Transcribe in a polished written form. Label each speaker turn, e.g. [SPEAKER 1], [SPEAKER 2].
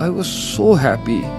[SPEAKER 1] I was so happy۔